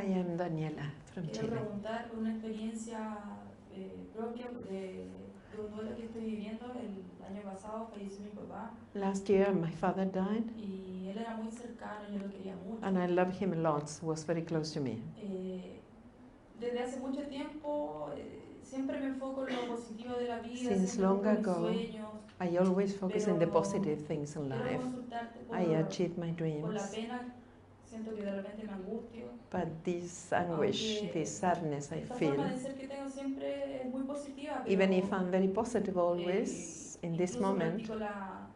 I am Daniela from Quiero Chile. preguntar por una experiencia propia de un duelo que estoy viviendo. El año pasado falleció mi papá Last year my father died y él era muy cercano, yo lo quería mucho. and I loved him a lot, was very close to me. Desde hace mucho tiempo siempre me enfoco en lo positivo de la vida, Since siempre long busco mis ago, sueños. I always focus on the Pero positive things in quiero life. consultarte I achieved my por la dreams, pena, siento que de repente me angustio. but this anguish, this sadness I Esta feel, forma de ser que tengo siempre es muy positiva, pero even if I'm very positive always, in this incluso moment, practico la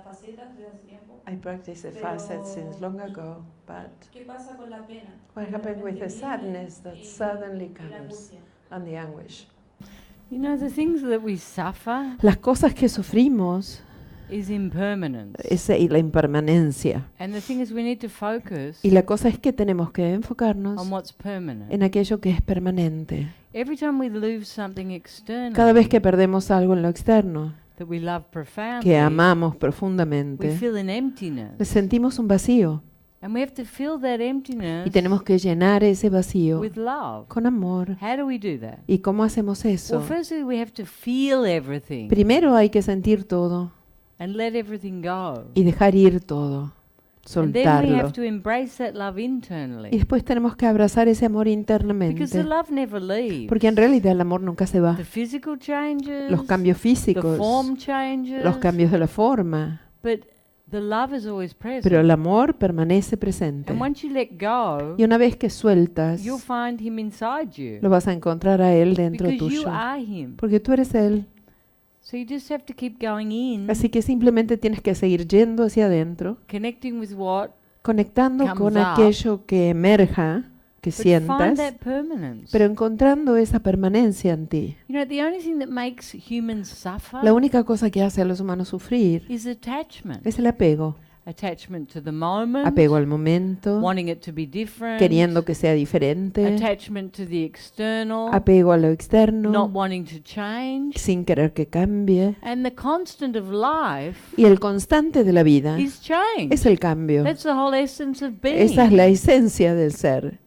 faceta desde hace tiempo. I practice the facet since long ago, but ¿Qué pasa con la pena? what happened with the sadness that suddenly Y la comes angustia. and the anguish? You know, the things that we suffer Las cosas que sufrimos is impermanence. es la impermanencia. And the thing is, we need to focus Y la cosa es que tenemos que enfocarnos on what's permanent. en aquello que es permanente. Every time we lose something external Cada vez que perdemos algo en lo externo, that we love profoundly, que amamos we profundamente, feel an emptiness. sentimos un vacío And we have to fill that emptiness y tenemos que llenar ese vacío with love. con amor. How do we do that? ¿Y cómo hacemos eso? Well, firstly, we have to feel everything Primero hay que sentir todo and let everything go. y dejar ir todo, And then we soltarlo. have to embrace that love Y internally. después tenemos que abrazar ese amor Because the internamente, love never leaves. porque en realidad el amor nunca se va. The physical changes, Los cambios the físicos, form changes, los cambios de la forma, but the love is always present. pero el amor permanece presente. And once you let go, Y una vez que sueltas, you'll find him inside you. lo vas a encontrar a él dentro Because you tuyo, are him. porque tú eres él. So you just have to keep going in, Así que simplemente tienes que seguir yendo hacia adentro, connecting with what, conectando comes con up, aquello que emerja, que but find sientas, that permanence. pero encontrando esa permanencia en ti. You know, the only thing that makes humans suffer La única cosa que hace a los humanos sufrir is attachment. es el apego. Attachment to the moment, Apego al momento, wanting it to be different, queriendo que sea diferente, attachment to the external, apego a lo not externo, wanting to change. sin querer que cambie. And the constant of life Y el constante de la vida is change. es el cambio. That's the whole essence of being. Esa es la esencia del ser.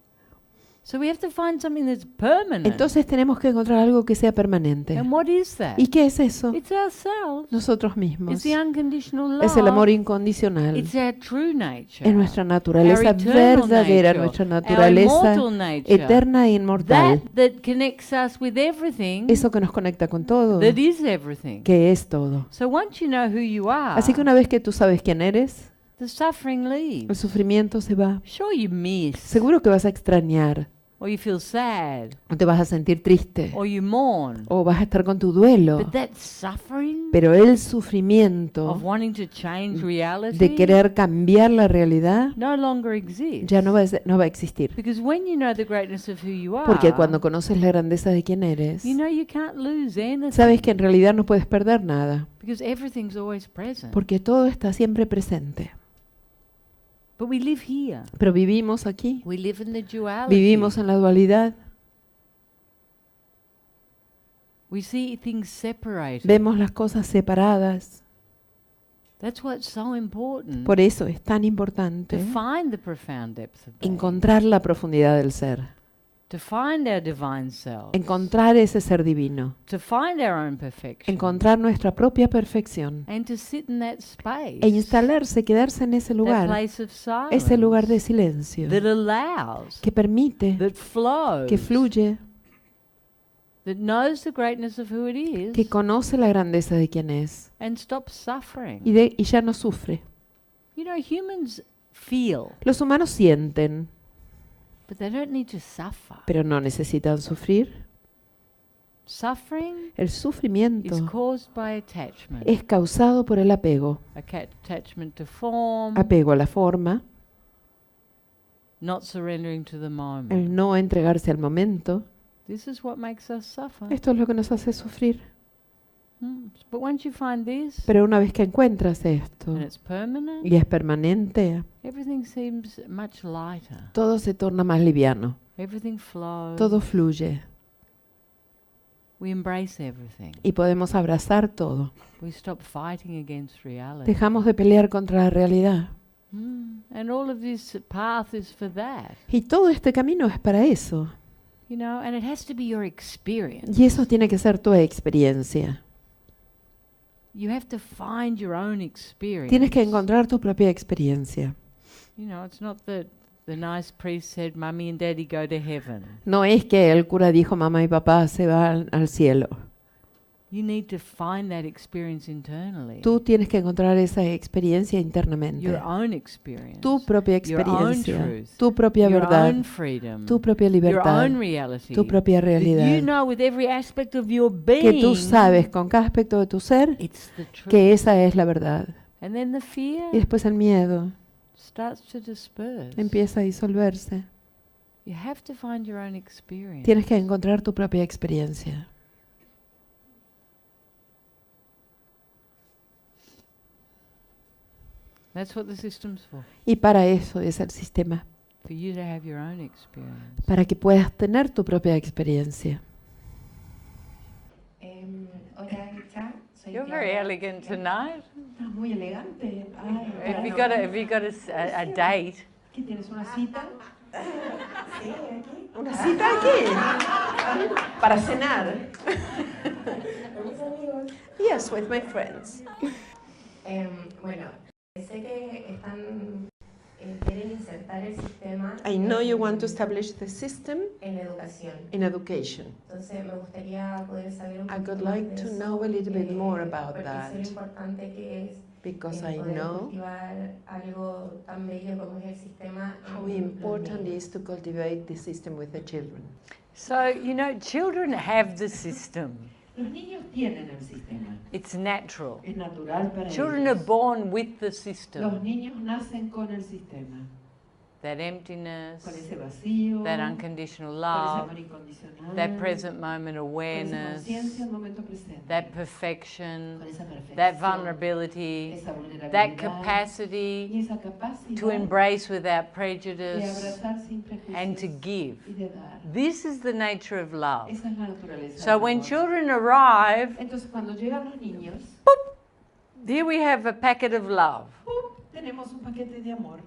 So we have to find something that's permanent. Entonces tenemos que encontrar algo que sea permanente. And what is that? ¿Y qué es eso? It's ourselves. Nosotros It's mismos. the unconditional love. Es el amor incondicional. It's our true nature. Es nuestra naturaleza Our eternal verdadera, nature. nuestra Our naturaleza immortal nature. eterna e inmortal. That connects us with everything. Eso que nos conecta con todo, That is everything. que es todo. So once you know who you are, Así que una vez que tú sabes quién eres, the suffering el leaves. sufrimiento se va. Sure you miss, Seguro que vas a extrañar, or you feel sad, o te vas a sentir triste, or you mourn. o vas a estar con tu duelo. But that suffering Pero el sufrimiento of wanting to change reality de querer cambiar la realidad no longer exists. ya no va a existir. Because when you know the greatness of who you are, Porque cuando conoces la grandeza de quién eres, you know you can't lose anything. sabes que en realidad no puedes perder nada, Because everything's always present. porque todo está siempre presente. But we live here. Pero vivimos aquí, We live in the duality. vivimos en la dualidad, We see things separated. vemos las cosas separadas. That's what's so important. Por eso es tan To importante find the profound depth of being. encontrar la profundidad del ser, To find our divine self. encontrar ese ser divino, To find our own perfection. encontrar nuestra propia perfección And to sit in that space. e instalarse, quedarse en ese That lugar, place of silence. ese lugar de silencio That allows. que permite, That flows. que fluye, That knows the greatness of who it is. que conoce la grandeza de quién es And stops suffering. y ya no sufre. You know, humans feel, Los humanos sienten, but they don't need to suffer. pero no necesitan sufrir. Suffering El is sufrimiento caused by attachment. es causado por el apego, Attachment to form, apego a la forma, not surrendering to the moment. el no entregarse al momento. This is what makes us suffer. Esto es lo que nos hace sufrir. But once you find this, Pero una vez que encuentras esto and it's permanent, y es permanente, everything seems much lighter. todo se torna más liviano, Everything flows. todo fluye We embrace everything. y podemos abrazar todo. We stop fighting against reality. Dejamos de pelear contra la realidad And all of this path is for that. Y todo este camino es para eso. You know, and it has to be your experience. Y eso tiene que ser tu experiencia. You have to find your own experience. Tienes que encontrar tu propia experiencia. You know, it's not that the nice priest said, Mummy and Daddy go to heaven. No es que el cura dijo, mamá y papá se van al cielo. You need to find that experience internally. Tú tienes que encontrar esa experiencia internamente. Your own experience. Tu propia Your own experiencia, truth. tu propia Your verdad, own freedom. tu propia Your libertad, own reality. tu propia That realidad. you know with every aspect of your Que tú being, sabes con cada aspecto de tu ser it's the truth. que esa es la verdad. And then the fear Y después el miedo starts to disperse. empieza a disolverse. You have to find your own experience. Tienes que encontrar tu propia experiencia. That's what the system's for. Y para eso es el sistema, For you to have your own experience. para que puedas tener tu propia experiencia. Hola, Isha. Soy You're Tiago. very elegant tonight. Estás muy elegante. Ay, Have you claro. got a date? ¿Qué tienes, una cita? Sí, aquí. ¿Una cita aquí? Para cenar. Con mis amigos. Yes, with my friends. Bueno, sé que quieren insertar el sistema I know you want to establish the system en la educación. in education. Entonces me gustaría poder saber un I poquito would más like de to eso, know a little bit more about porque that, sé lo importante que es because I poder know cultivar algo tan bello como es el sistema. en how los important it niños. is to cultivate the system with the children. So, you know, children have the system. Los niños tienen el sistema, It's natural. es natural para Children are ellos. born with the Los system. niños nacen con el sistema, That emptiness, con ese vacío, that unconditional con ese love, amor incondicional, that present moment con esa awareness, conciencia del momento presente, that perfection, con esa perfección, that vulnerability, esa vulnerabilidad, that y capacity esa capacidad to embrace without de prejudice abrazar sin and to prejuicios give. y de dar. This is the nature of love. Esa es la naturaleza. So del when amor. children arrive, Entonces cuando llegan los niños, here we have a packet of love. tenemos un paquete de amor,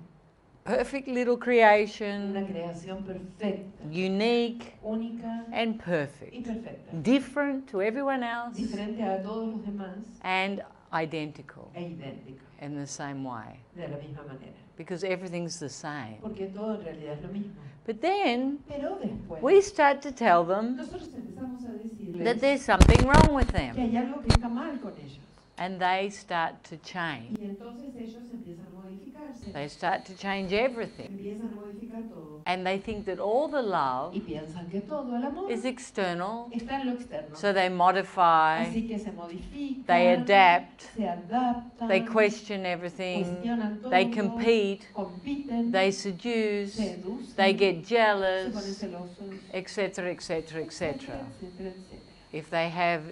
Perfect little una creation, creación perfecta, unique única and y perfect, perfecta, different to everyone else diferente a todos los demás and identical e idéntica, in the same way, de la misma manera, because everything's the same. porque todo en realidad es lo mismo. But then Pero después we start to tell them nosotros empezamos a decirles that there's something wrong with que them, hay algo que está mal con ellos. and they start to change. Y entonces ellos empiezan a modificarse, They start to change everything, empiezan a modificar todo. and they think that all the love Y piensan que todo el amor is external, está en lo externo. so they modify, Así que se modifican, they adapt, se adaptan, they question everything, cuestionan todo, they compete, compiten, they seduce, seducen, they get se ponen jealous, celosos, etc., etc., etc. etcétera, etcétera. If they have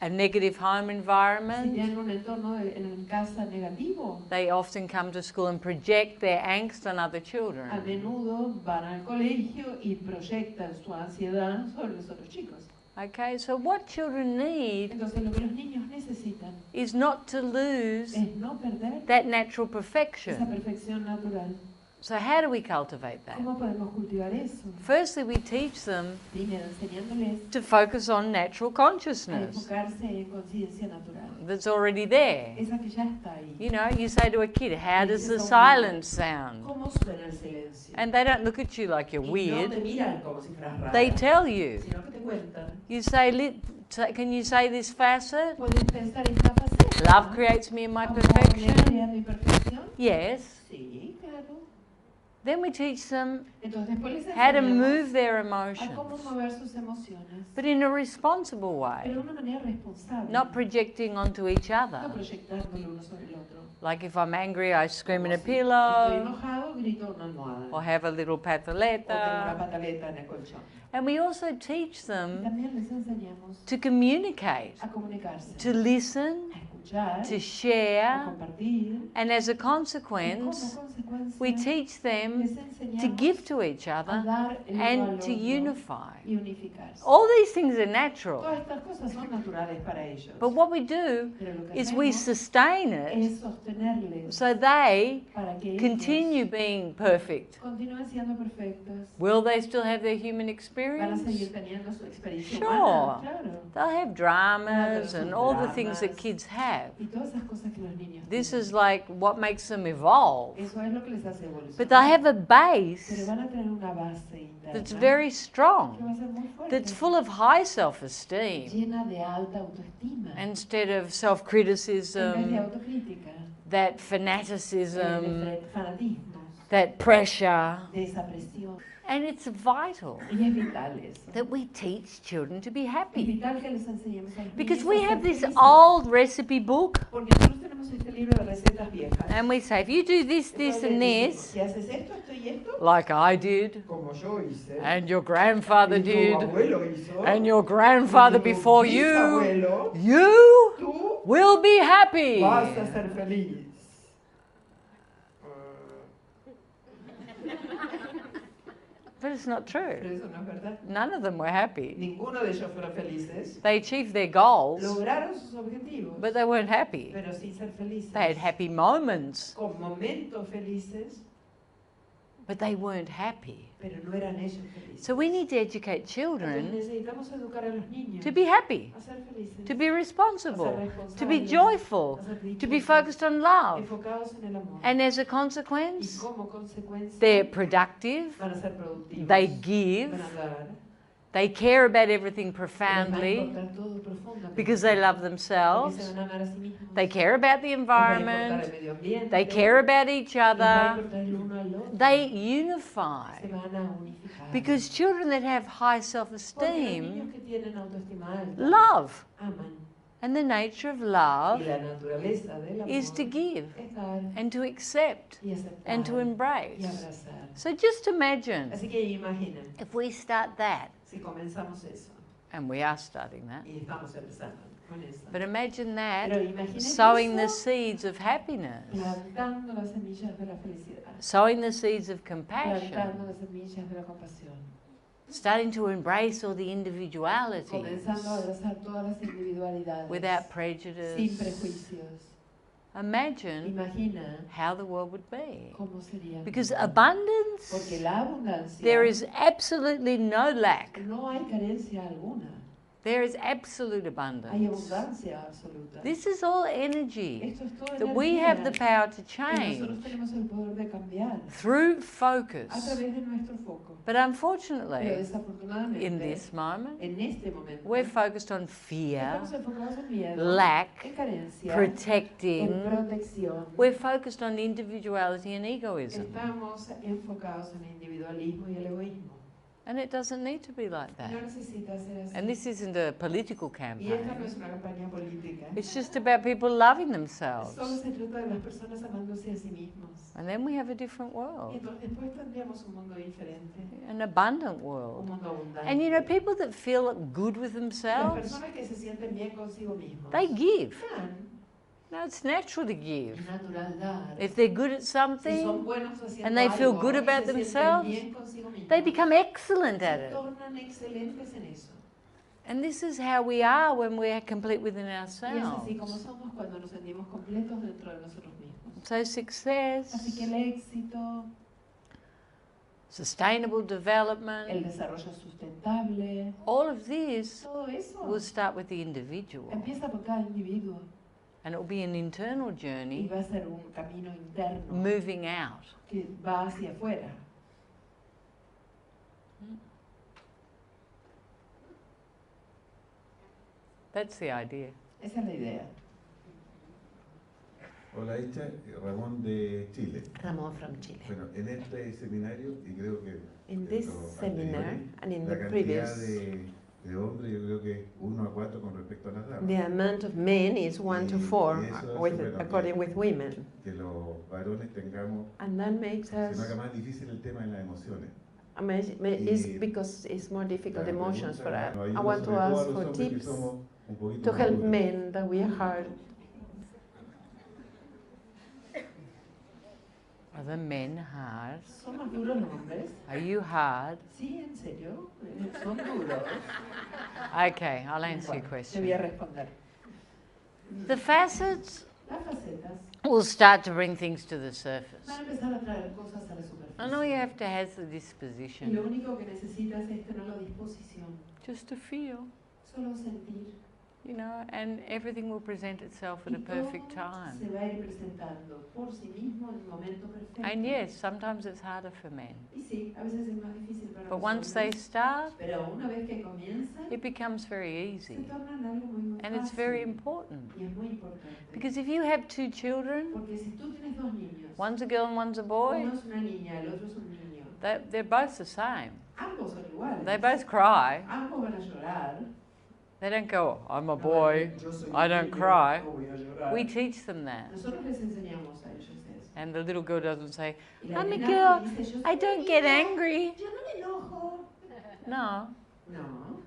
a negative home Si environment, tienen un entorno en casa negativo, they often come to school and project their angst on other a children. menudo van al colegio y proyectan su ansiedad sobre los otros chicos. Okay, so what children need Entonces lo que los niños necesitan is not to lose es no perder that natural esa perfection. perfección natural. So how do we cultivate that? ¿Cómo podemos cultivar eso? Firstly, we teach them Primero enseñándoles to focus on natural a consciousness enfocarse en conciencia natural. that's already there. Esa que ya está ahí. You know, you say to a kid, how does the silence sound? ¿Cómo suena el silencio? And they don't look at you like you're Y no te weird. miran como si fueras rara, They tell you. sino que te cuentan. You say, can you say this facet? Puedes pensar esta faceta. Love creates me in my ¿Amor me perfection. crea mi perfección? Yes. Sí, claro. Then we teach them Entonces después les how to enseñamos move their a emotions, cómo mover sus emociones, but in a responsible pero way, de una manera responsable, not projecting onto each no other. proyectando el uno sobre el otro. Like if I'm angry, I scream in a Como si estoy pillow enojado, grito en una almohada. or have a little O tengo una patoleta. pataleta en el colchón. And we also teach Y them también les enseñamos to communicate, a comunicarse, to listen, a escuchar, to a share, compartir. and as a Y como consequence, consecuencia, we teach them les to enseñamos give to to each a other dar el uno and al to otro unify. y unificarse. All these things are natural. Todas estas cosas son naturales para ellos. But what we do Pero lo que is we hacemos sustain it es sostenerles so they para que continue ellos being perfect. continúen siendo perfectos. Will they still have their human Van a experience? seguir teniendo su experiencia Sure. humana, claro. They'll have dramas and all the things that kids have. Y todas esas cosas que los niños This tienen. is like what makes them evolve. Eso es lo que les hace evolucionar. But they have a Pero base van a tener una base interna that's very que strong, va a ser muy fuerte, that's full of high self-esteem llena de alta autoestima, instead of en vez de self-criticism, autocrítica, that de fanaticism, fanatismo, that pressure. de esa presión. And it's vital Y es vital eso. that we teach children to be Es happy. vital que les enseñemos a los Because niños we a ser have this felices. old recipe book, Porque nosotros tenemos este libro de recetas viejas. and we say, if you do this, this, Entonces and les decimos, this, si haces esto, esto y esto, like I did, como yo hice, and your grandfather y tu did, abuelo hizo, and your grandfather y tu before you, bisabuelo, you tú will be happy. vas a ser feliz. But it's not Pero true. eso no es verdad. None of them were happy. Ninguno de ellos fueron felices. They achieved their goals, Lograron sus objetivos, but they weren't happy. pero sin ser felices. They had happy moments, Con momentos felices, but they weren't happy. pero no eran ellos felices. So we need to educate Entonces children necesitamos educar a los niños to be happy, a ser felices, to be responsible, to be responsables, joyful, a ser to be dichosos, focused on love. enfocados en el amor. And as a Y consequence, como consecuencia they're productive, van a ser productivos, they give, van a dar, they care about everything les va a profoundly importar todo profundamente, because they love porque themselves, se van a amar a sí mismos, they care about the les va a importar environment, el medio ambiente, they care about each les va a other, importar el uno al otro, they se unify. van a unificar. Because children that have high Porque los self-esteem niños que tienen autoestima alta love. aman. And the nature of Y love la naturaleza del amor is to give es dar and to accept y aceptar and to y embrace. abrazar. So just imagine Así que imaginen, if we start that, si comenzamos eso, and we are starting that, y estamos empezando con eso, but imagine that pero imaginen sowing the eso, seeds of happiness, plantando las semillas de la felicidad, sowing the seeds of compassion, plantando las semillas de la compasión, starting to embrace all the individualities comenzando a abrazar todas las individualidades, without sin prejudice. prejuicios. Imagine Imagina how the world would be. cómo sería. Because Porque abundance, la abundancia, there is absolutely no lack. no hay carencia alguna, There is absolute hay abundance. abundancia absoluta. This is all energy Esto es todo that we energía have the power to que nosotros change tenemos el poder de cambiar through a focus. través de nuestro foco. But Pero unfortunately, desafortunadamente, in this moment, en este momento, we're focused on fear, estamos enfocados en miedo, lack, en carencia, en protecting. protección. We're focused on individuality and egoism. Estamos enfocados en el individualismo y el egoísmo. And it doesn't need to be like that. No necesita ser así. And this isn't a political Y esta no campaign. es una campaña política. It's just about people loving themselves. Solo se trata de las personas amándose a sí mismos. And then we have a different Y world, entonces después tendríamos un mundo diferente, an abundant un world. mundo abundante. And you know, people that feel good with Las themselves, personas que se sienten bien consigo mismos, they give. dan. No, it's natural to give. Es natural dar. If they're good at Si son something, buenos haciendo and they feel algo good y about se sienten themselves, bien consigo mismos, they become excellent at se it. tornan excelentes en eso. And this is how we are when we're complete within Y es así como ourselves. somos cuando nos sentimos completos dentro de nosotros mismos. So Así que success, el éxito, sustainable el development, desarrollo sustentable, all of this todo eso will start with the individual. empieza por cada individuo And it will be an internal y journey va a ser un camino interno moving out. que va hacia afuera. That's the idea. Esa es la idea. Hola Isha, Ramón de Chile. Ramón from Chile. Bueno, en este seminario, y creo que In en this los seminar anteriores, and in la the cantidad previous, de hombres yo creo que 1 a 4 con respecto a las damas. the amount of men is 1 to 4, Y eso with, hace, bueno, according with women. Que los varones tengamos, And that makes se us, nos haga más difícil el tema de las emociones. it's because it's more difficult La emotions for pregunta, us. bueno, I ayuda want to sobre todo a ask los for hombres que tips somos un poquito to más help duros. men that we are hard. Are the men hard? ¿Son más duros los hombres? Are you hard? Sí, en serio, son duros. Okay, I'll answer your Te voy a question. responder. The facets Las facetas will start to bring things to the surface. van a empezar a traer cosas a la superficie. And all you have to have is the Y lo disposition. único que necesitas es tener la disposición, Just to feel, solo sentir. you know, and everything will present itself at a Y perfect todo time. se va a ir presentando por sí mismo en el momento perfecto. And yes, sometimes it's harder for men. Y sí, a veces es más difícil para But los once they hombres, start, pero una vez que comienzan, it becomes very se easy. tornan algo muy And it's fácil. very important. Y es muy importante. Because if you have two children, Porque si tú tienes dos niños, one's a girl and one's a boy, uno es una niña, el otro es un niño, they're both the same. ambos son iguales. They both cry. Ambos van a llorar. They don't go, I'm a boy, Yo soy I un don't niño, cry. no voy a llorar. We teach them that. Nosotros les enseñamos a ellos eso. And the little girl doesn't say, Y la I'm a nena girl, dice, "Yo soy I don't get niña, angry. yo no me enojo." No. No.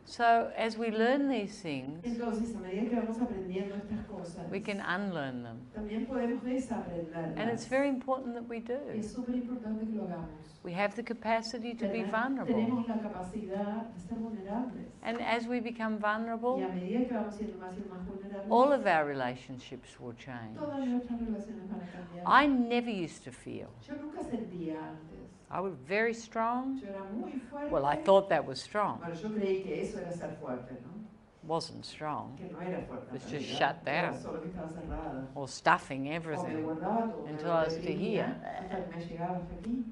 So as we learn these things, Entonces, a medida que vamos aprendiendo estas cosas, we can unlearn them. también podemos desaprenderlas. And it's very important that we Y do. es súper importante que lo hagamos. We have the capacity to be vulnerable. Tenemos la capacidad de ser vulnerables. And as we become Y vulnerable, a medida que vamos siendo más y más vulnerables, all of our relationships will change. todas nuestras relaciones van a cambiar. I never used to feel. Yo nunca sentía antes. I was very strong. Yo era muy fuerte. Well, I thought that was strong. Bueno, yo creí que eso era ser fuerte, ¿no? Wasn't strong. Que no era fuerte. It's en just realidad, shut down. era solo que estaba cerrada. Or stuffing O me everything, guardaba todo, until me I was to reprimía here. hasta que me llegaba hasta aquí.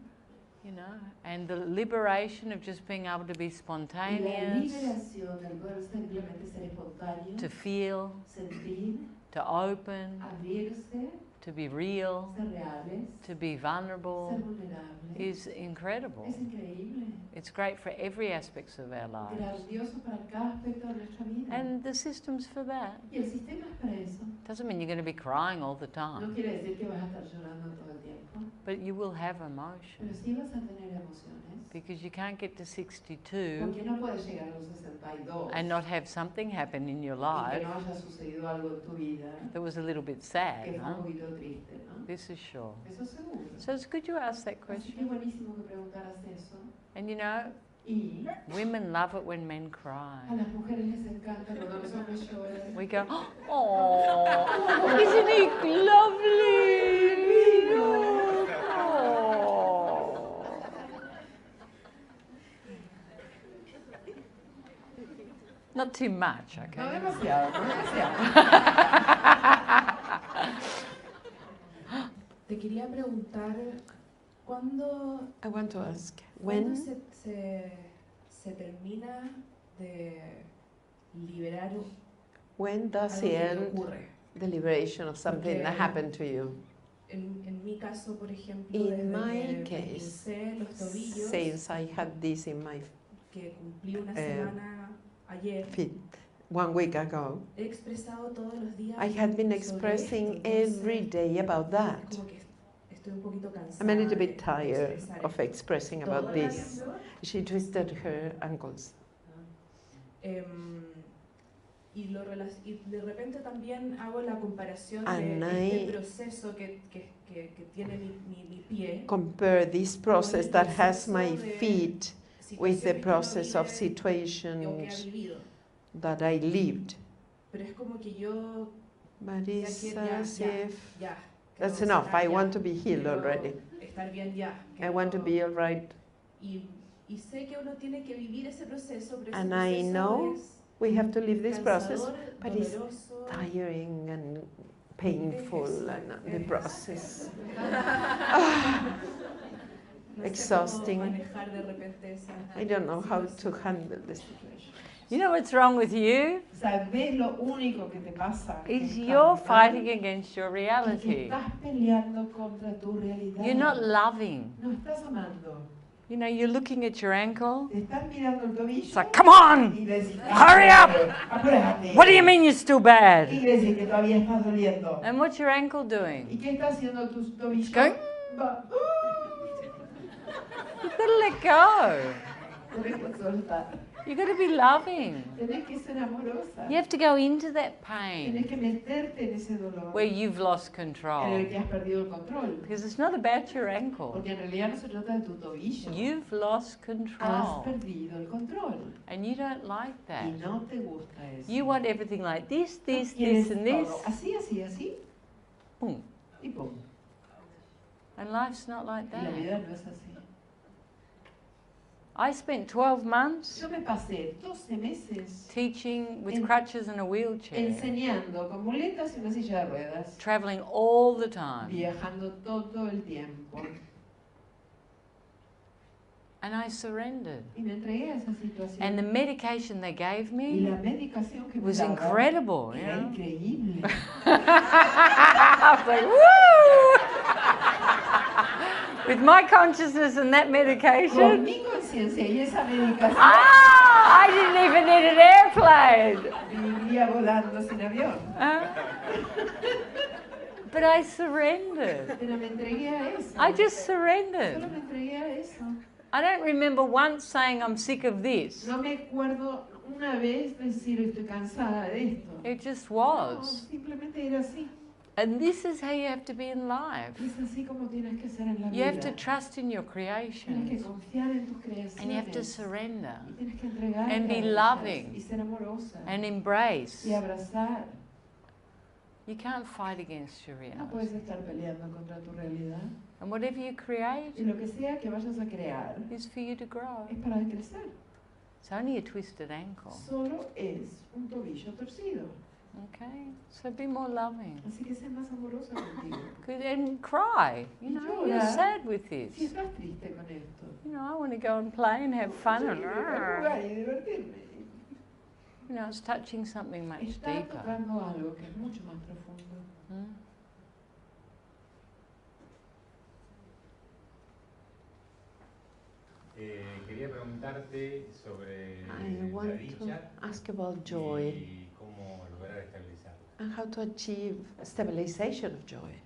you know. And the liberation of just being able to be Y la spontaneous, liberación del poder simplemente ser espontáneo, to feel, sentir, to open, abrirse, to be real, ser reales, to be ser vulnerable vulnerables. is incredible. Es increíble. It's great for every aspects of our lives. Grandioso para cada aspecto de nuestra vida. And the system's for that. Y el sistema es para eso. Doesn't mean you're going to be crying all the No time, quiere decir que vas a estar llorando todo el tiempo, but you will have pero emotion sí vas a tener emociones. because you can't get to 62 Porque no puedes llegar a los 62 and not have something happen in your y life que no haya sucedido algo en tu vida that was a little bit que sad, fue un huh? poquito triste, ¿no? This is sure. Eso seguro. So it's good you asked that Así que question. buenísimo que preguntaras eso. And you know, Y women love it when men a cry. las mujeres les encanta cuando los hombres lloran. We go, oh, isn't he lovely? Oh. Not too much, No okay? demasiado, no demasiado. Te quería preguntar, ¿cuándo, I want to ask, ¿cuándo when se termina de liberar when does algo it que te end ocurre? the liberation of something that Porque- happened to you? En mi caso, por ejemplo, In desde my que me case, pincé los tobillos, Since I had this in my que cumplí una eh, semana ayer, feet 1 week ago, he expresado todos los días I had been sobre expressing esto, every entonces, day about that. como que estoy un poquito cansada I'm a little de bit tired expresar of esto expressing todo about el this. tiempo. She twisted her ankles. Y de repente también hago la comparación And de este I proceso que tiene mi pie Compare this process that has my feet with the situaciones que uno process of vive o que ha situations vivido. that I lived. Pero es como que yo But ya it's quiero, as if ya, that's quiero enough. sanar I ya, want to be healed quiero already. estar bien ya. I want to be all right. Y sé que uno tiene que vivir ese proceso, pero ese And I proceso know es We have to live this process, cansador, but it's doloroso. tiring and painful and the process. No sé Exhausting. cómo manejar de repente esa I don't know how to situación. handle this situation. You know what's wrong with you? ¿Sabes lo único que te pasa? Que Is estás you're mal, fighting against your y que reality. estás peleando contra tu realidad. You're not loving. No estás amando. You know, you're looking at your ankle. Te estás mirando el tobillo. It's like, come on! Y decís, Hurry up! Apúrate. What do you mean you're still Y bad? decís que todavía estás doliendo. And what's your ankle ¿Y doing? qué está haciendo tu tobillo? going- Va. You've got to let go. Tenés soltar. You've got to be loving. Tenés que ser amorosa. You have to go into that Tenés pain que meterte en ese dolor where you've lost en control. el que has perdido el control. Because it's not about your ankle. Porque en realidad no se trata de tu tobillo. You've lost Has control. perdido el control. And you don't like Y that. no te gusta eso. You want everything like this, this, Tú quieres this, and this. todo así, así, así. Boom. Y pum. And life's not like Y la that. vida no es así. I spent 12 months Yo me pasé 12 meses teaching with En- crutches and a wheelchair, enseñando con muletas y una silla de ruedas, traveling all the time. viajando todo el tiempo. And I surrendered. Y me entregué a esa situación. And the medication they gave Y me la medicación que me was daban incredible. You era know? increíble. I was like, woo! With my consciousness and that Con medication, mi conciencia y esa medicación, I didn't even need an airplane. vivía volando sin avión. But I surrendered. Pero me entregué a eso. I just Solo surrendered. me entregué a eso. I don't remember once saying I'm sick of this. No me acuerdo una vez decir estoy cansada de esto. It just No, was. simplemente era así. And this is how you have to be in life. Es así como tienes que ser en la You have to vida. trust in your Tienes que creations. confiar en tus And you have to creaciones. surrender Y tienes que entregar and be loving y ser amorosa and embrace. y abrazar. You can't fight against your No puedes reality. estar peleando contra tu realidad. And whatever you create Y lo que sea que vayas a crear is for you to grow. es para crecer. It's only a twisted ankle. Solo es un tobillo torcido. Okay? So be more loving. Así que sé más amorosa contigo. Good, and cry. You know, you're Llora. sad with Si this. estás triste con esto, You know, I want to go and play and have fun. yo And, quiero ir a jugar y divertirme. you know, it's touching something much Está deeper. tocando algo que es mucho más profundo. Hmm? Quería preguntarte sobre I la want to dicha ask about joy y cómo lograr estabilizarla. and how to achieve stabilization of joy.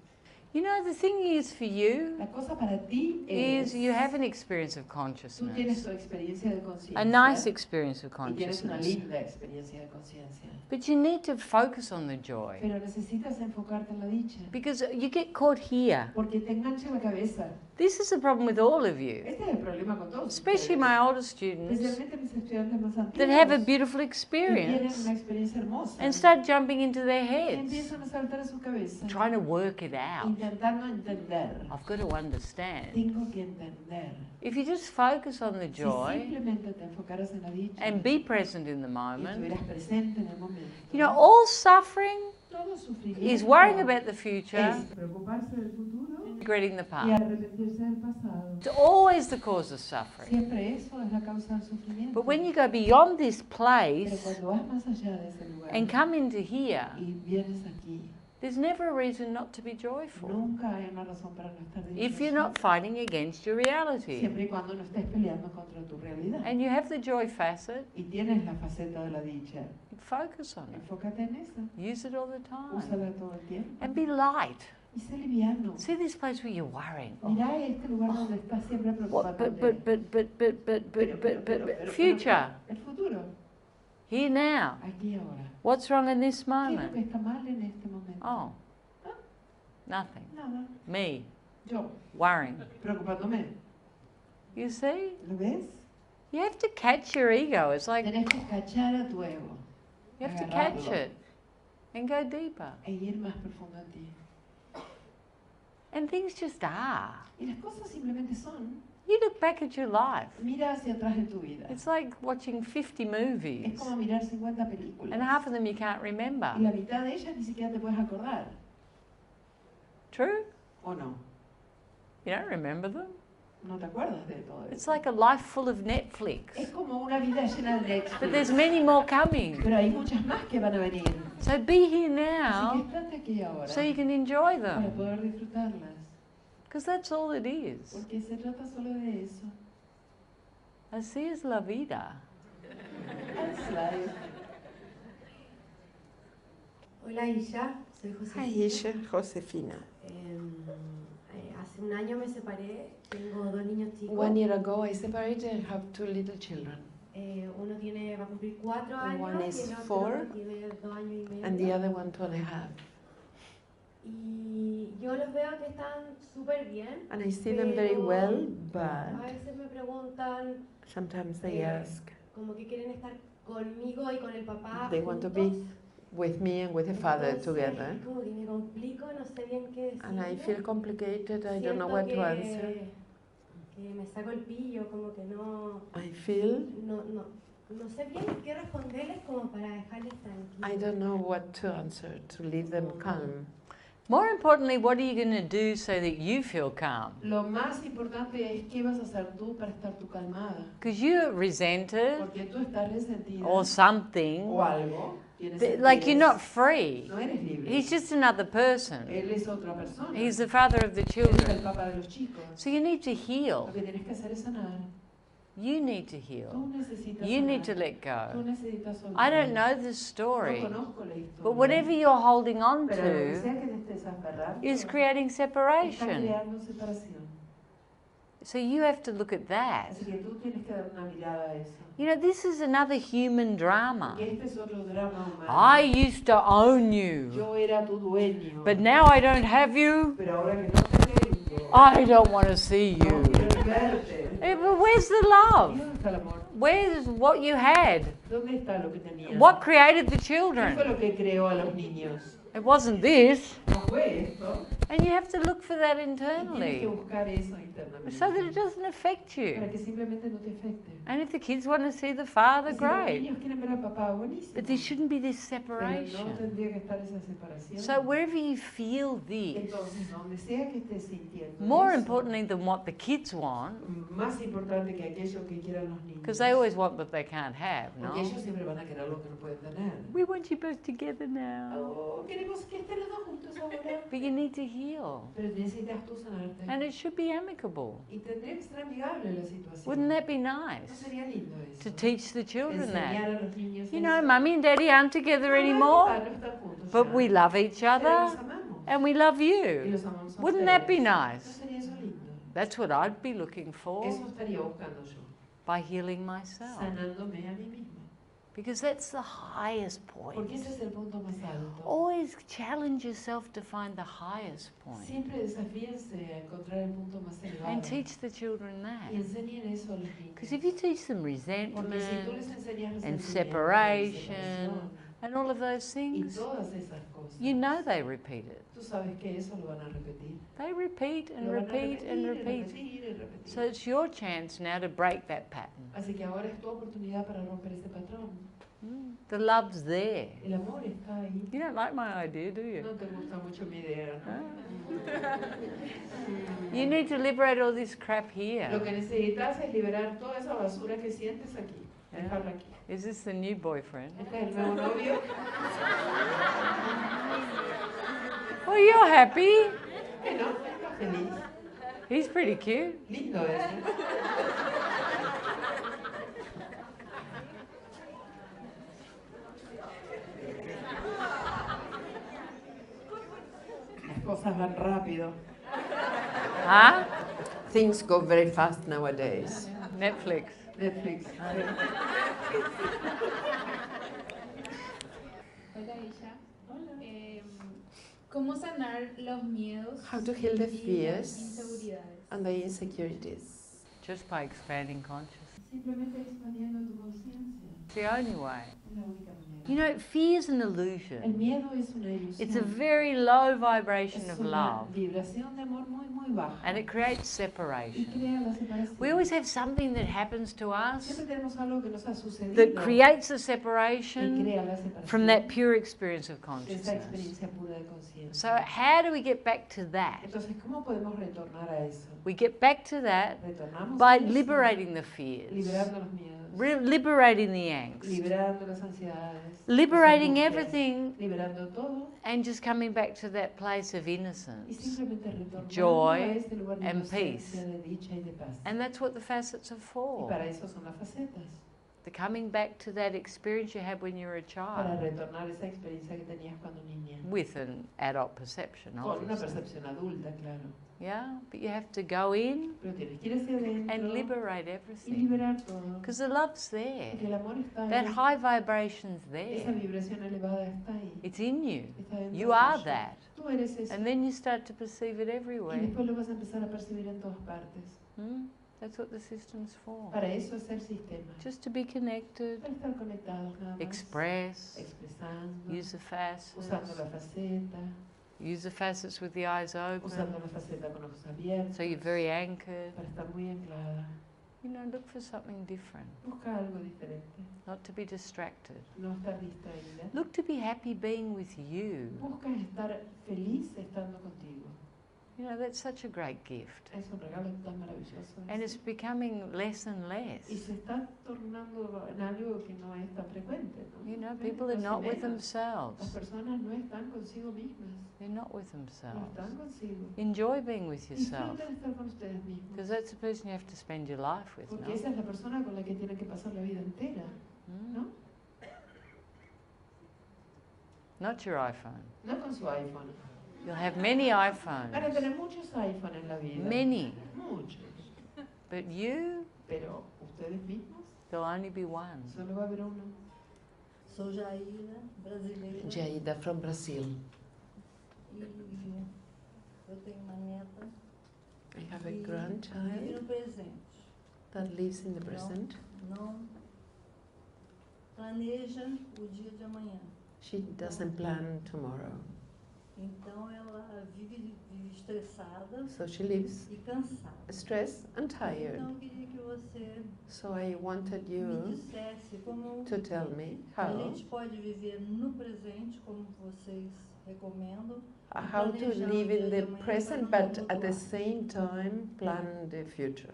You know, the thing is for you La cosa para ti is es, you have an experience of tú tienes consciousness, tu experiencia de conciencia. a nice experience of y tienes una consciousness. linda experiencia de conciencia. But you need to focus on the joy Pero necesitas enfocarte en la dicha. because you get caught here. Porque te engancha la cabeza. This is the problem with all of you, Este es el problema con todos especially ustedes. my older students Especialmente mis estudiantes más antiguos. that have a beautiful que tienen experience una experiencia hermosa. and start jumping into their y heads, empiezan a saltar a su cabeza. trying to work it out. Intentando entender. I've got to understand. Tengo que entender. If you just focus on the Si joy simplemente te enfocaras en la dicha and be present in the y moment, estuvieras presente en el momento. you know, all suffering Todo sufrimiento is worrying about the future, es preocuparse del futuro regretting the y past. arrepentirse del pasado. It's always the cause of suffering. Siempre eso es la causa del sufrimiento. But when you go beyond this Pero place cuando vas más allá de ese lugar and come into here, y vienes aquí, there's never a reason not to be joyful nunca hay una razón para no estar if you're dichoso. not fighting against your reality. Siempre y cuando no estés peleando contra tu realidad. And you have the joy facet, Y tienes la faceta de la dicha. focus on it. Enfócate en eso. Use it all the time. Úsala todo el tiempo. And be light. Y sé liviano. See this place where you're worrying. Mira este lugar donde estás siempre What, preocupándote. future, El futuro. here now. Aquí y ahora. What's wrong in this ¿Qué es lo que moment? está mal en este momento? Oh, nothing. Nada. Me, Yo, worrying. preocupándome. You see? ¿Lo ves? You have to catch your ego. It's like Tenés que cachar a tu ego. you have to catch agarrarlo it and go deeper. e ir más profundo en ti. And things just are. Y las cosas simplemente son. You look back at your life. Mira hacia atrás de tu vida. It's like watching 50 Es movies, como mirar 50 películas. and half of them you can't remember. Y la mitad de ellas ni siquiera te puedes acordar. True? ¿O no? You don't remember them. No te acuerdas de todo It's eso. like a life full of Netflix. Es como una vida llena de But there's Netflix. many more coming. Pero hay muchas más que van a venir. So be here Así que now estate aquí ahora so you can enjoy para them. poder disfrutarlas. Because that's all it is. Porque se trata solo de eso. Así es la vida. That's life. Hola Isha, soy Josefina. Hi, Isha, Josefina. Hace Hace un año me separé, tengo 2 niños chicos. 1 year ago I separated and have 2 little children. Uno va a cumplir 4 años One is y el otro 4, tiene 2 años y medio. and the other one 2.5. Y yo los veo que están súper bien. And I see them very well, but A veces me preguntan sometimes they ask, como que quieren estar conmigo y con el papá they want to juntos. be with me and with the father Entonces, together. como que me complico, no sé bien qué decir. And I feel complicated, I don't know Siento what to answer. que me saco el pillo, como que no sé bien qué responderles como para dejarles tranquilos. I don't know what to answer, to leave them calm. More importantly, what are you going to do so that you feel calm? Lo más importante es qué vas a hacer tú para estar tú calmada. Because you're resented Porque tú estás resentida or something. o algo. Like you're not free. No eres libre. He's just another person. Él es otra persona. He's the father of the Él es children. el papá de los chicos. So you need to heal. Lo que tienes que hacer es sanar. You need to heal. Tú necesitas You need to sanar. let Tú go. necesitas soltar. I don't know the No story, conozco la historia. but whatever you're holding on Pero lo que to sea que te estés aferrando, is creating está separation. creando separación. So you have to look at that. Así que tú tienes que dar una mirada a eso. You know, this is another human drama. Que este es otro drama humano. I used to own you, Yo era tu dueño. but now I don't have you. Pero ahora que no te tengo, I don't want to see no you. quiero verte. But where's the ¿Y love? dónde está el amor? Where's what you had? ¿Dónde está lo que tenías? What created the ¿Qué fue children? lo que creó a los niños? It wasn't this. No fue esto. And you have to look for that Y tienes que internally buscar eso internamente. so that it doesn't affect Para you. que simplemente no te afecte. And if the kids want to see the father, Y si los great. niños quieren ver al papá, buenísimo. But there shouldn't be this Pero no separation. tendría que estar esa separación. So wherever you feel this, Entonces, donde sea que estés sintiendo more eso, importantly than what the kids want, más importante que aquello que quieran los niños. because they always want what they can't have, no? Porque ellos siempre van a querer lo que no pueden tener. We want you both together now. Oh, queremos que estén los dos juntos ahora. But you need to heal. Pero necesitas tú sanarte. And it should be amicable. Y tendría que ser amigable la situación. Wouldn't that be ¿No nice? sería lindo eso? To teach the children Enseñar that. a los niños You eso. know, Mummy and Daddy aren't together Mamá y anymore, papá no están juntos but ya. we love each Pero other los amamos. and we love Y you. los amamos a Wouldn't that be ustedes. ¿No nice? sería eso lindo? That's what I'd be looking for Eso estaría buscando yo. by healing myself. Sanándome a mí misma. Because that's the highest point. Porque ese es el punto más alto. Always challenge yourself to find the highest point Siempre desafíense a encontrar el punto más elevado. and teach the children Y that. enseñen eso a los niños. Because if you teach them Porque si tú les resentment enseñas and resentimiento, separation separación, and all of those y things, todas esas cosas, you know they repeat it. tú sabes que eso lo van a repetir. They repeat and Lo van a repeat and repetir, y repeat. repetir, y repetir. So it's your chance now to break that pattern. Así que ahora es tu oportunidad para romper ese patrón. The love's there. El amor está ahí. You don't like my idea, do you? No te gusta mucho mi idea, ¿no? You need to liberate all this crap Lo here. que necesitas es liberar toda esa basura que sientes aquí. Yeah. Dejarla aquí. Is this the new boyfriend? Este es el nuevo novio. Well, you're happy. Bueno, está feliz. He's pretty cute. Lindo ese. Las cosas van rápido. Huh? Things go very fast nowadays. Netflix. Netflix. Hola Isha. ¿Cómo sanar los miedos How to heal the y las fears inseguridades? and the insecurities. Just by expanding consciousness. Simplemente expandiendo tu conciencia. It's the only way. Es la única manera. You know, fear's an El illusion. miedo es una ilusión. It's a very low vibration Es of una love. vibración de amor muy, muy baja. And it creates Y separation. crea la separación. We always have something that happens to us Siempre tenemos algo que nos ha sucedido that creates the y separation crea la separación from that pure experience of de esa consciousness. experiencia pura de conciencia. So how do we get back to that? Entonces, ¿cómo podemos retornar a eso? We get back to that Retornamos by a eso, liberating the fears, liberando los miedos, liberating the angst, liberando las ansiedades, liberating las angustias, everything, liberando todo and just coming back to that place of y innocence. simplemente retornando joy, a ese lugar de and inocencia, peace. de dicha y de paz. And that's what the facets are Y for. para eso son las facetas. The coming back to that experience you had when you were a para child, retornar a esa experiencia que tenías cuando niña. with an adult perception, Con una obviously. percepción adulta, claro. Yeah, but you have to go in Pero tienes que ir hacia and adentro liberate y everything. liberar todo. Because the love's there. Porque el amor está That ahí. high vibration's Esa there. vibración elevada está ahí. It's in you. Está dentro You tuyo. are that. Tú eres eso. And then you start to perceive it Y everywhere. después lo vas a empezar a percibir en todas partes. That's what the system's for. Para eso es el sistema. Just to be connected, Para estar conectados nada más. express, Expresando. use the facets, Usando la faceta. use the facets with the eyes Usando open, la faceta con ojos abiertos. so you're very anchored. Para estar muy anclada. You know, look for something different, Busca algo diferente. not to be distracted. No estar distraída. Look to be happy being with you. Busca estar feliz estando contigo. You know, that's such a great gift. Es un regalo tan maravilloso. And it's ese. becoming less and Y less. se está tornando en algo que no es tan frecuente, ¿no? You know, Menos people are y not with menos. Las themselves. personas no están consigo mismas. They're not with No themselves. están consigo. Enjoy being with yourself. Disfruten estar con ustedes mismos. Because that's the person you have to spend your life with, Porque no? esa es la persona con la que tienen que pasar la vida entera, Mm? ¿no? Not your iPhone. No con su iPhone. You'll have many Van a iPhones. tener muchos iPhones en la vida. Many. Muchos. But you, Pero ustedes mismos, there'll only be one. solo va a haber uno. Sou Jaíra, brasileira. Jaida from Brazil. E eu tenho uma neta I have a que vive grandchild no presente. that lives in the present. Não planeja o dia de amanhã. She doesn't plan tomorrow. Então ela vive estressada So she lives e cansada. stressed and tired. Então eu queria que você So I wanted me you dissesse como to tell me a how gente pode viver no presente, como vocês recomendam. how to live in the present, but at the same time plan the future.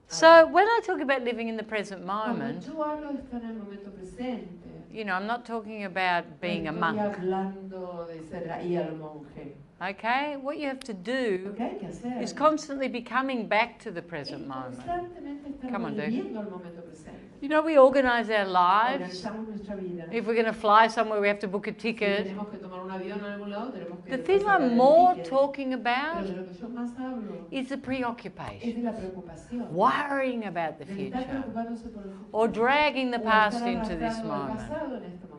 So when I talk about living in the present Cuando moment, yo hablo de estar en el momento presente, you know, I'm not talking about being a estoy monk. hablando de ser ahí al monje. Okay? What you have to do Lo que hay que hacer is constantly be coming back to the es present moment. constantemente estar Come on, Dick. volviendo al momento presente. You know, we organize our lives. Organizamos nuestra vida. If we're going to fly somewhere, we have to book a Si ticket. tenemos que tomar un avión a algún lado, tenemos que The thing reservar I'm el more ticket. talking Pero about de lo que yo más hablo is the es preoccupation, de la preocupación. worrying about the De estar future, preocupándose por el futuro. or dragging the O past estar into this arrastrando el moment. pasado en este momento.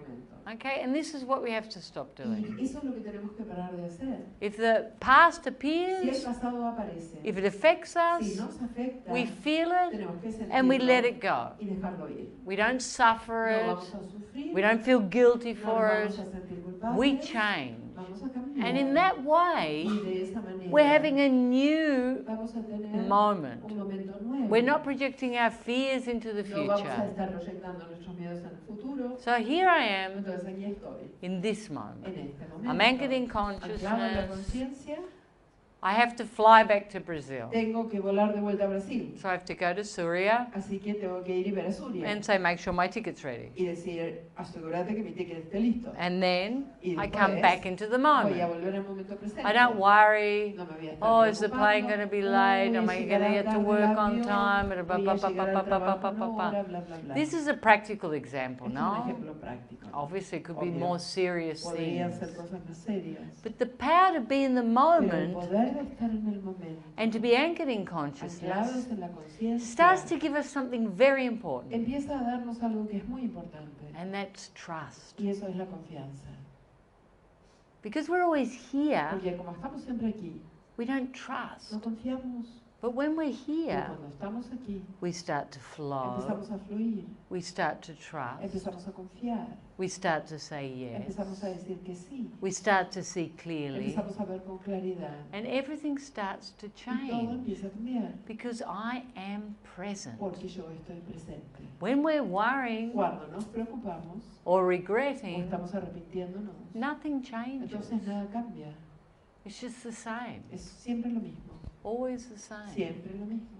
Okay, and this is what we have to stop doing. Y eso es lo que tenemos que parar de hacer. If the past Si el appears, pasado aparece, if it affects si us, nos afecta, we feel it tenemos que sentirlo and we let it go. y dejarlo ir. We don't suffer No it, vamos a sufrir, we don't feel guilty no for nos it, vamos a sentir culpables, we change. vamos a cambiar. And in that way, Y de esa manera we're having a new vamos a tener moment. un momento nuevo. We're not projecting our fears into the No vamos a future. estar proyectando nuestros miedos en el futuro. So here I am Entonces aquí estoy, in this moment. en este momento. I'm anchored in Anclado en la consciousness. conciencia, I have to fly back to Brazil. tengo que volar de vuelta a Brasil. So I have to go to Surya Así que tengo que ir y ver a Suria. and say, make sure my ticket's ready. Y decir, asegúrate que mi ticket esté listo. And then Y I después come back into the voy a moment. volver al momento presente. I don't worry, No me voy a estar oh, is the preocupando. plane going to be late? Voy a Am I llegar going to get to tarde work al on avión, time? voy a llegar al trabajo en hora, bla, bla, bla. This is a practical example, Este es un no? ejemplo práctico. Obviously, it could be Obvio. more serious Podrían things. ser cosas más serias. But the power to be in the Pero el moment poder de estar en el momento, and to be anchored in anclados consciousness en la conciencia, starts to give us something very important, empieza a darnos algo que es muy importante. and that's trust. Y eso es la confianza. Because we're always here, Porque como estamos siempre aquí, we don't trust. no confiamos. But when we're Pero here, cuando estamos aquí, we start to flow, empezamos a fluir, we start to trust, empezamos a confiar, we start to say yes, empezamos a decir que sí, we start to see clearly, empezamos a ver con claridad. and everything starts to Y todo change empieza a cambiar. because I am present. Porque yo estoy presente. When we're worrying Cuando nos preocupamos or o regretting, estamos arrepintiéndonos, nothing changes. entonces nada cambia. It's just the same, Es siempre lo mismo. always the same. Siempre lo mismo.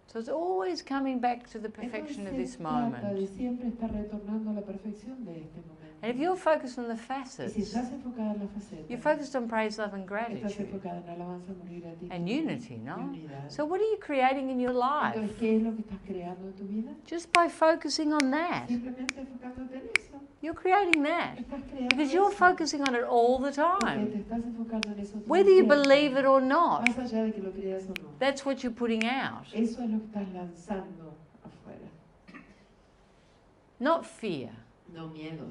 So it's always coming back to the perfection of Entonces, this trata moment. de siempre estar retornando a la perfección de este momento. And if you're focused on the Y si facets, estás enfocada en la faceta, you're focused on praise, love and estás gratitude enfocada en alabanza, amor y gratitud and unity, no? y unidad. So what are you creating in your life? Entonces, ¿qué es lo que estás creando en tu vida? Just by focusing on that, Simplemente enfocándote en eso. you're creating that. Estás creando Because you're eso. focusing on it all the Porque time. te estás enfocando en eso todo el Whether you tiempo. believe it or not, Más allá de que lo creas o no. that's what you're putting out. Eso es lo que estás lanzando afuera. Not fear. No miedo.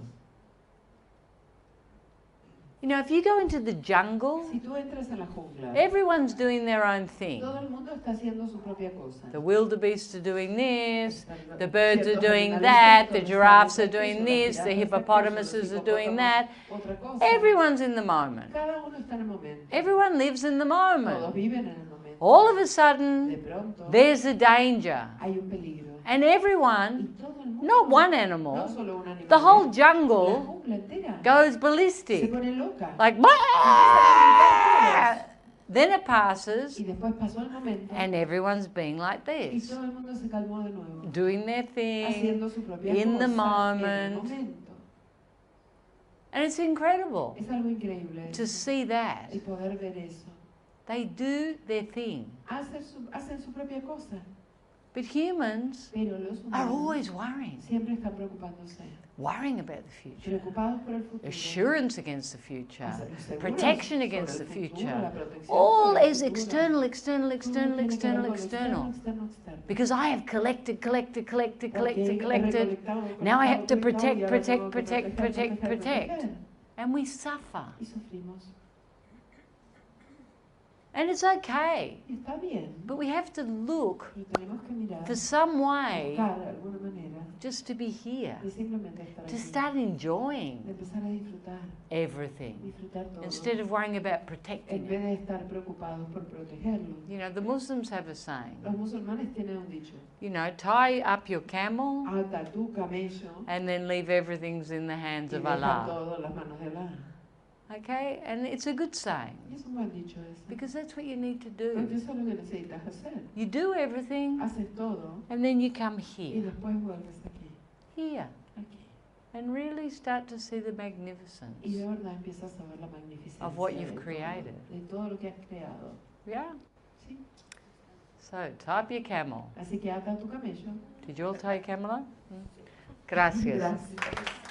You know, if you go into the jungle, Si tú entras a la jungla, everyone's doing their own thing. todo el mundo está haciendo su propia cosa. The wildebeest are doing this, Están- the birds are ciertos doing animales that, esto, the los giraffes are árboles doing aquello, this, las the jirafas hippopotamuses aquello, are doing that. los hipopótamos, otra cosa. Everyone's in the moment. Cada uno está en el momento. Everyone lives in the Todos moment. viven en el momento. All of a De sudden, pronto there's a danger. hay un peligro. And Y everyone, todo el mundo, not one no animal, solo un animal, the whole la jungle jungla entera goes se ballistic. pone loca. Like, Empiezan a gritar todos. then it passes Y después pasó el momento and everyone's being like y this, todo el mundo se calmó de nuevo, doing their thing, haciendo su propia in the cosa en el moment. momento. and it's incredible Es algo increíble to eso, see that. y poder ver eso. They do their thing. Hacen su propia cosa, But humans pero los are humanos always worrying, siempre están preocupándose, worrying about the future, preocupados por el futuro, assurance against the future, seguros protection sobre against the el futuro, future. la protección All sobre el is futuro. external, external, Todo external, tiene que ver external, con lo external. externo, externo. Because I have collected, collected, collected, collected, Porque he collected. recolectado, Now I have to recolectado, protect, y ahora protect, tengo que protect, proteger, protect, protect. proteger. And we suffer. Y sufrimos. And it's okay. Y está bien, But we have to look pero tenemos que mirar, for some way buscar de alguna manera just to be here, de simplemente estar to aquí, start de enjoying empezar a disfrutar, everything disfrutar todo, instead of worrying about en protecting vez it. de estar preocupados por protegerlo. You know, the Muslims have a saying, Los musulmanes tienen un dicho: you know, tie up your camel ata tu camello and then leave everything in the hands y of deja Allah. todo en las manos de Allah. Okay? And it's a good saying Y es un buen dicho eso. because that's what you need to Porque do. eso es lo que necesitas hacer. You do everything Haces todo and then you come y here, después vuelves aquí, here, aquí. and really start to see the Y de magnificence verdad empiezas a ver la magnificencia of what you've de todo, created. de todo lo que has creado. Yeah? Sí. So, tie up your camel. Así que ata tu camello. Did you all tie your camel up? Gracias. Gracias.